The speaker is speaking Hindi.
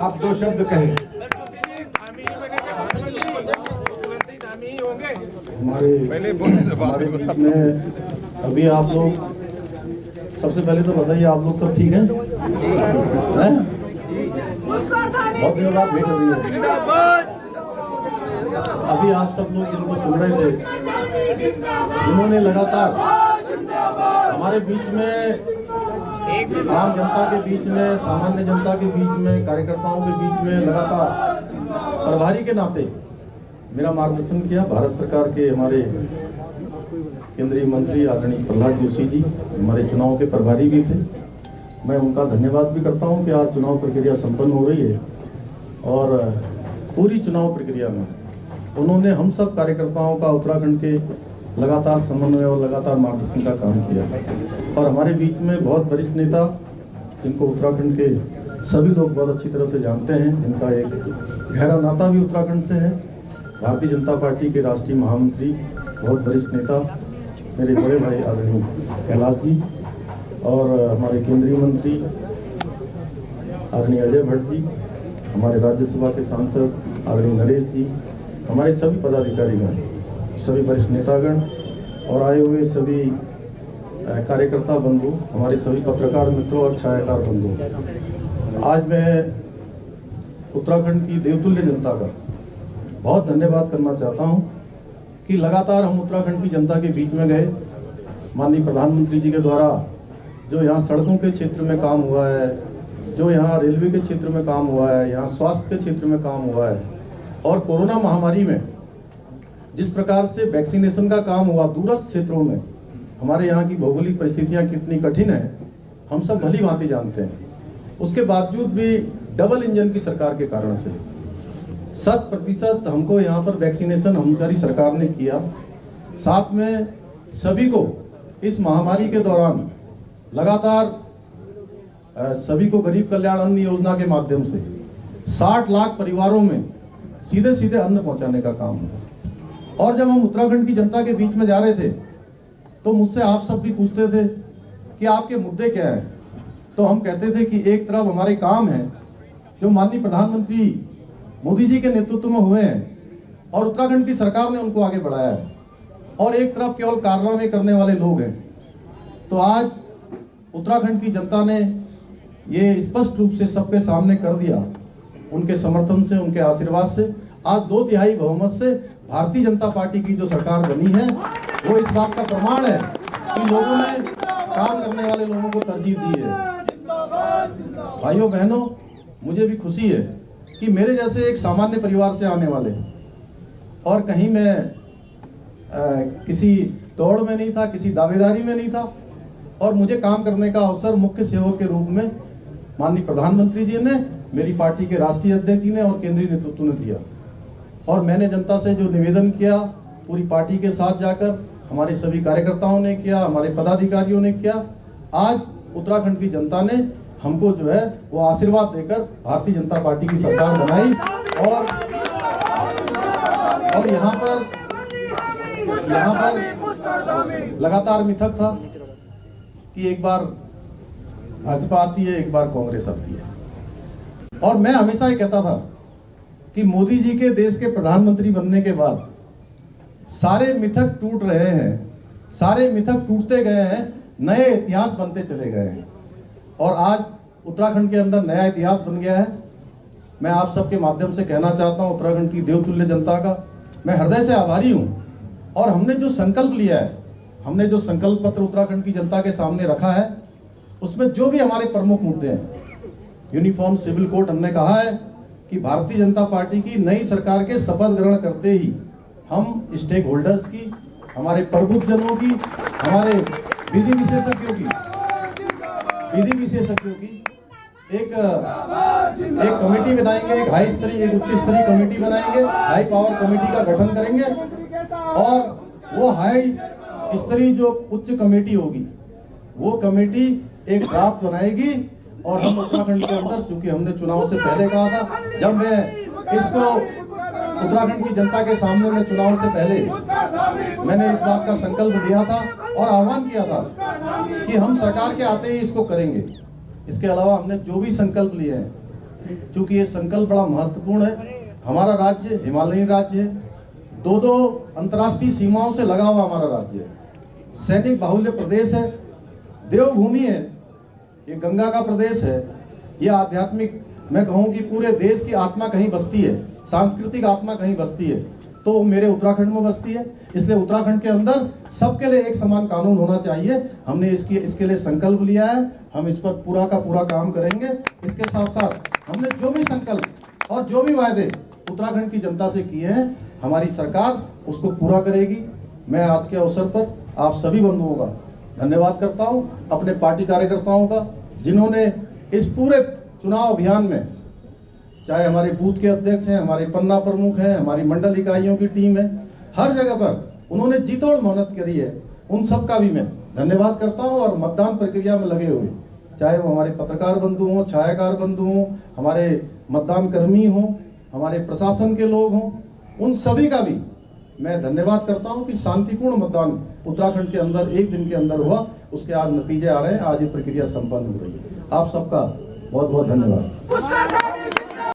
आप दो शब्द कहें। हमारे बीच में अभी आप लोग, सबसे पहले तो बताइए आप लोग सब ठीक हैं? बहुत दिनों बाद भेंट हुई है। अभी आप सब लोग जिनको सुन रहे थे, इन्होंने लगातार हमारे बीच में, आम जनता के बीच में, सामान्य जनता के बीच में, कार्यकर्ताओं के बीच में लगातार प्रभारी के नाते मेरा मार्गदर्शन किया। भारत सरकार के हमारे केंद्रीय मंत्री आदरणीय प्रहलाद जोशी जी हमारे चुनाव के प्रभारी भी थे। मैं उनका धन्यवाद भी करता हूं कि आज चुनाव प्रक्रिया संपन्न हो रही है और पूरी चुनाव प्रक्रिया में उन्होंने हम सब कार्यकर्ताओं का उत्तराखंड के लगातार समन्वय और लगातार मार्गदर्शन का काम किया। और हमारे बीच में बहुत वरिष्ठ नेता, जिनको उत्तराखंड के सभी लोग बहुत अच्छी तरह से जानते हैं, जिनका एक गहरा नाता भी उत्तराखंड से है, भारतीय जनता पार्टी के राष्ट्रीय महामंत्री, बहुत वरिष्ठ नेता मेरे बड़े भाई आदरणीय कैलाश जी, और हमारे केंद्रीय मंत्री आदरणीय अजय भट्ट जी, हमारे राज्यसभा के सांसद आदरणीय नरेश जी, हमारे सभी पदाधिकारीगण, सभी वरिष्ठ नेतागण और आए हुए सभी कार्यकर्ता बंधु, हमारे सभी पत्रकार मित्रों और छायाकार बंधु, आज मैं उत्तराखंड की देवतुल्य जनता का बहुत धन्यवाद करना चाहता हूं कि लगातार हम उत्तराखंड की जनता के बीच में गए। माननीय प्रधानमंत्री जी के द्वारा जो यहाँ सड़कों के क्षेत्र में काम हुआ है, जो यहाँ रेलवे के क्षेत्र में काम हुआ है, यहाँ स्वास्थ्य के क्षेत्र में काम हुआ है, और कोरोना महामारी में जिस प्रकार से वैक्सीनेशन का काम हुआ दूरस्थ क्षेत्रों में, हमारे यहाँ की भौगोलिक परिस्थितियाँ कितनी कठिन है हम सब भली भांति जानते हैं। उसके बावजूद भी डबल इंजन की सरकार के कारण से 100% हमको यहाँ पर वैक्सीनेशन हमारी सरकार ने किया। साथ में सभी को इस महामारी के दौरान लगातार सभी को गरीब कल्याण अन्न योजना के माध्यम से 60 लाख परिवारों में सीधे सीधे अन्न पहुंचाने का काम हुआ। और जब हम उत्तराखंड की जनता के बीच में जा रहे थे तो मुझसे आप सब भी पूछते थे कि आपके मुद्दे क्या हैं, तो हम कहते थे कि एक तरफ हमारे काम है जो माननीय प्रधानमंत्री मोदी जी के नेतृत्व में हुए हैं और उत्तराखंड की सरकार ने उनको आगे बढ़ाया है, और एक तरफ केवल कारनामे करने वाले लोग हैं। तो आज उत्तराखंड की जनता ने ये स्पष्ट रूप से सबके सामने कर दिया, उनके समर्थन से, उनके आशीर्वाद से आज 2/3 बहुमत से भारतीय जनता पार्टी की जो सरकार बनी है, वो इस बात का प्रमाण है कि लोगों ने काम करने वाले लोगों को तरजीह दी है। भाइयों बहनों, मुझे भी खुशी है कि मेरे जैसे एक सामान्य परिवार से आने वाले, और कहीं मैं किसी दौड़ में नहीं था, किसी दावेदारी में नहीं था, और मुझे काम करने का अवसर मुख्य सेवक के रूप में माननीय प्रधानमंत्री जी ने, मेरी पार्टी के राष्ट्रीय अध्यक्ष जी ने और केंद्रीय नेतृत्व ने दिया। और मैंने जनता से जो निवेदन किया, पूरी पार्टी के साथ जाकर हमारे सभी कार्यकर्ताओं ने किया, हमारे पदाधिकारियों ने किया। आज उत्तराखंड की जनता ने हमको जो है वो आशीर्वाद देकर भारतीय जनता पार्टी की सरकार बनाई। और यहाँ पर लगातार मिथक था कि एक बार भाजपा आती है, एक बार कांग्रेस आती है, और मैं हमेशा ये कहता था कि मोदी जी के देश के प्रधानमंत्री बनने के बाद सारे मिथक टूट रहे हैं, सारे मिथक टूटते गए हैं, नए इतिहास बनते चले गए हैं, और आज उत्तराखंड के अंदर नया इतिहास बन गया है। मैं आप सबके माध्यम से कहना चाहता हूं, उत्तराखंड की देवतुल्य जनता का मैं हृदय से आभारी हूं। और हमने जो संकल्प लिया है, हमने जो संकल्प पत्र उत्तराखंड की जनता के सामने रखा है, उसमें जो भी हमारे प्रमुख मुद्दे हैं, यूनिफॉर्म सिविल कोड, हमने कहा है कि भारतीय जनता पार्टी की नई सरकार के शपथ ग्रहण करते ही हम स्टेक होल्डर्स की, हमारे प्रबुद्धजनों की, हमारे विधि विशेषज्ञों की एक कमेटी बनाएंगे, एक हाई स्तरीय, एक उच्च स्तरीय कमेटी बनाएंगे, हाई पावर कमेटी का गठन करेंगे, और वो हाई स्तरीय जो उच्च कमेटी होगी, वो कमेटी एक ड्राफ्ट बनाएगी। और हम उत्तराखंड के अंदर, चूंकि हमने चुनाव से पहले कहा था, जब मैं इसको उत्तराखंड की जनता के सामने में चुनाव से पहले मैंने इस बात का संकल्प लिया था और आह्वान किया था कि हम सरकार के आते ही इसको करेंगे। इसके अलावा हमने जो भी संकल्प लिए हैं, क्योंकि ये संकल्प बड़ा महत्वपूर्ण है। हमारा राज्य हिमालयी राज्य है, दो अंतर्राष्ट्रीय सीमाओं से लगा हुआ हमारा राज्य है, सैनिक बाहुल्य प्रदेश है, देवभूमि है, ये गंगा का प्रदेश है, ये आध्यात्मिक, मैं कहूँ कि पूरे देश की आत्मा कहीं बसती है, सांस्कृतिक आत्मा कहीं बसती है, तो मेरे उत्तराखंड में बसती है। इसलिए उत्तराखंड के अंदर सबके लिए एक समान कानून होना चाहिए। हमने इसके लिए संकल्प लिया है, हम इस पर पूरा का पूरा काम करेंगे। इसके साथ साथ हमने जो भी संकल्प और जो भी वायदे उत्तराखंड की जनता से किए हैं, हमारी सरकार उसको पूरा करेगी। मैं आज के अवसर पर आप सभी बंधुओं का धन्यवाद करता हूं, अपने पार्टी कार्यकर्ताओं का, जिन्होंने इस पूरे चुनाव अभियान में, चाहे हमारे बूथ के अध्यक्ष हैं, हमारे पन्ना प्रमुख हैं, हमारी मंडल इकाइयों की टीम है, हर जगह पर उन्होंने जी तोड़ मेहनत करी है। उन सब का भी मैं धन्यवाद करता हूं। और मतदान प्रक्रिया में लगे हुए, चाहे वो हमारे पत्रकार बंधु हों, छायाकार बंधु हों, हमारे मतदान कर्मी हों, हमारे प्रशासन के लोग हों, उन सभी का भी मैं धन्यवाद करता हूं कि शांतिपूर्ण मतदान उत्तराखंड के अंदर एक दिन के अंदर हुआ। उसके आज नतीजे आ रहे हैं, आज ये प्रक्रिया संपन्न हो रही है। आप सबका बहुत बहुत धन्यवाद।